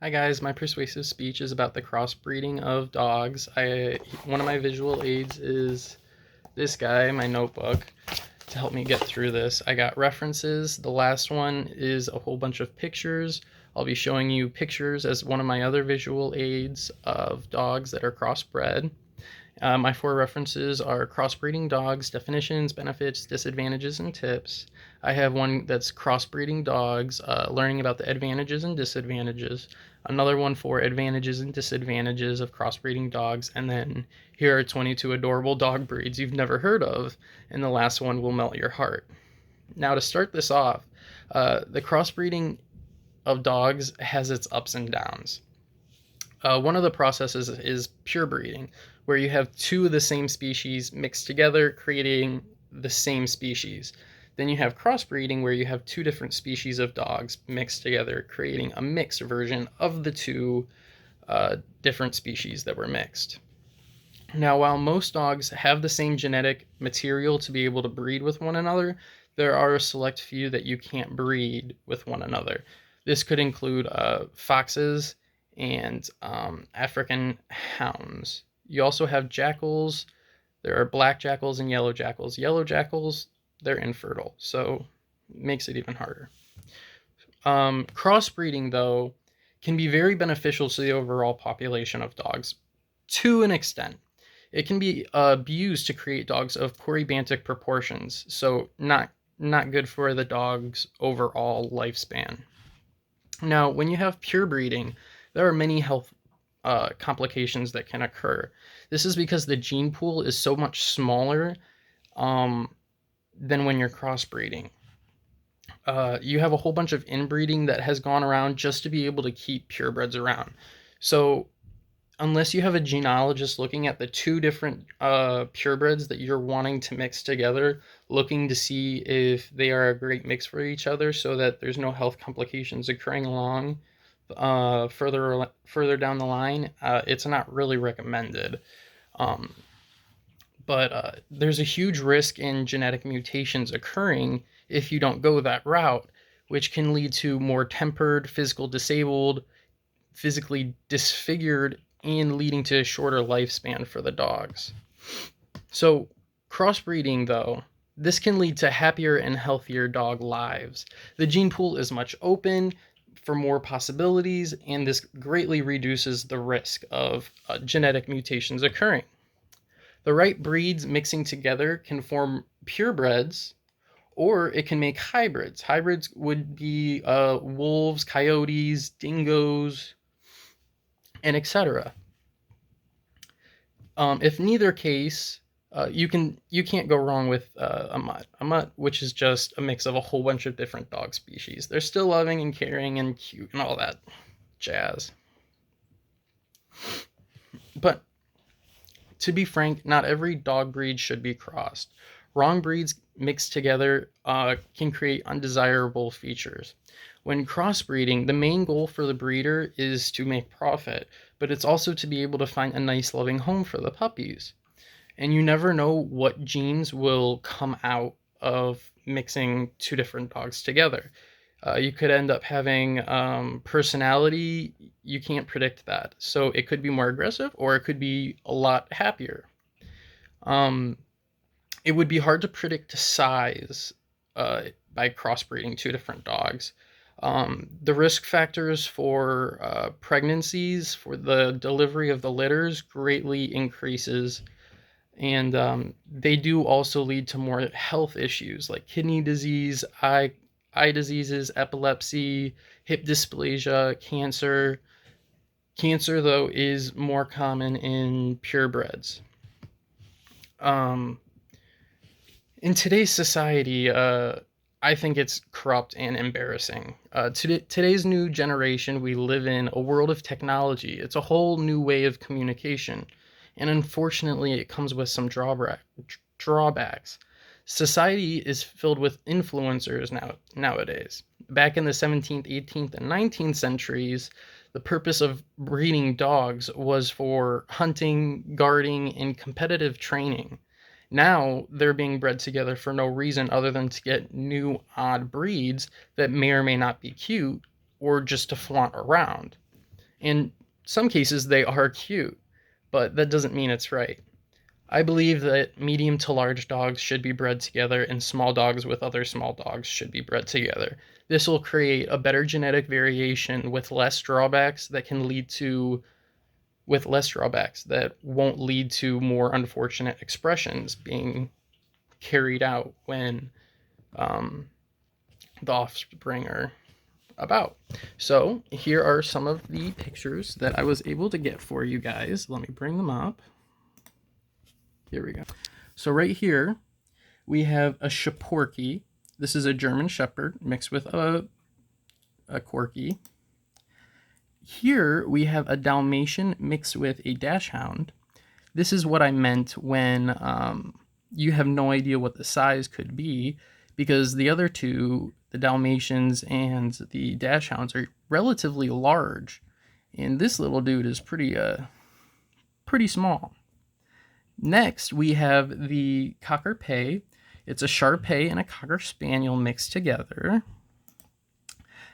Hi guys, my persuasive speech is about the crossbreeding of dogs. One of my visual aids is this guy, my notebook, to help me get through this. I got references. The last one is a whole bunch of pictures. I'll be showing you pictures as one of my other visual aids of dogs that are crossbred. My four references are crossbreeding dogs, definitions, benefits, disadvantages, and tips. I have one that's crossbreeding dogs, learning about the advantages and disadvantages. Another one for advantages and disadvantages of crossbreeding dogs. And then here are 22 adorable dog breeds you've never heard of. And the last one will melt your heart. Now, to start this off, the crossbreeding of dogs has its ups and downs. One of the processes is pure breeding, where you have two of the same species mixed together, creating the same species. Then you have crossbreeding, where you have two different species of dogs mixed together, creating a mixed version of the two different species that were mixed. Now, while most dogs have the same genetic material to be able to breed with one another, there are a select few that you can't breed with one another. This could include foxes and African hounds. You also have jackals. There are black jackals and yellow jackals. Yellow jackals, they're infertile, so it makes it even harder. Crossbreeding, though, can be very beneficial to the overall population of dogs to an extent. It can be abused to create dogs of Corybantic proportions, so not good for the dog's overall lifespan. Now, when you have pure breeding, there are many health complications that can occur. This is because the gene pool is so much smaller than when you're crossbreeding. You have a whole bunch of inbreeding that has gone around just to be able to keep purebreds around. So unless you have a genealogist looking at the two different purebreds that you're wanting to mix together, looking to see if they are a great mix for each other so that there's no health complications occurring along further down the line, it's not really recommended. But there's a huge risk in genetic mutations occurring if you don't go that route, which can lead to more tempered, physically disfigured, and leading to a shorter lifespan for the dogs. So, crossbreeding, though, this can lead to happier and healthier dog lives. The gene pool is much open for more possibilities, and this greatly reduces the risk of genetic mutations occurring. The right breeds mixing together can form purebreds, or it can make hybrids. Hybrids would be wolves, coyotes, dingoes, and etc. If neither case, you can't go wrong with a mutt. A mutt, which is just a mix of a whole bunch of different dog species. They're still loving and caring and cute and all that jazz. But to be frank, not every dog breed should be crossed. Wrong breeds mixed together can create undesirable features. When crossbreeding, the main goal for the breeder is to make profit, but it's also to be able to find a nice, loving home for the puppies. And you never know what genes will come out of mixing two different dogs together. You could end up having personality. You can't predict that. So it could be more aggressive or it could be a lot happier. Um, it would be hard to predict size by crossbreeding two different dogs. The risk factors for pregnancies, for the delivery of the litters, greatly increases. And they do also lead to more health issues like kidney disease, eye diseases, epilepsy, hip dysplasia, cancer. Cancer, though, is more common in purebreds. In today's society, I think it's corrupt and embarrassing. Today's new generation, we live in a world of technology. It's a whole new way of communication. And unfortunately, it comes with some drawbacks. Society is filled with influencers nowadays. Back in the 17th, 18th, and 19th centuries, the purpose of breeding dogs was for hunting, guarding, and competitive training. Now they're being bred together for no reason other than to get new odd breeds that may or may not be cute or just to flaunt around. In some cases, they are cute, but that doesn't mean it's right. I believe that medium to large dogs should be bred together and small dogs with other small dogs should be bred together. This will create a better genetic variation with less drawbacks that won't lead to more unfortunate expressions being carried out when the offspring are about. So here are some of the pictures that I was able to get for you guys. Let me bring them up. Here we go. So right here, we have a Schipporky. This is a German Shepherd mixed with a Corky. Here we have a Dalmatian mixed with a Dachshund. This is what I meant when you have no idea what the size could be, because the other two, the Dalmatians and the Dachshunds, are relatively large, and this little dude is pretty small. Next, we have the Cocker Pay. It's a Shar Pei and a Cocker Spaniel mixed together.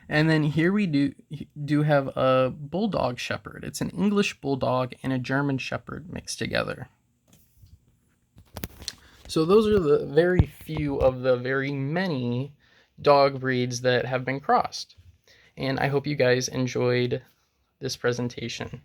And then here we do have a Bulldog Shepherd. It's an English Bulldog and a German Shepherd mixed together. So those are the very few of the very many dog breeds that have been crossed. And I hope you guys enjoyed this presentation.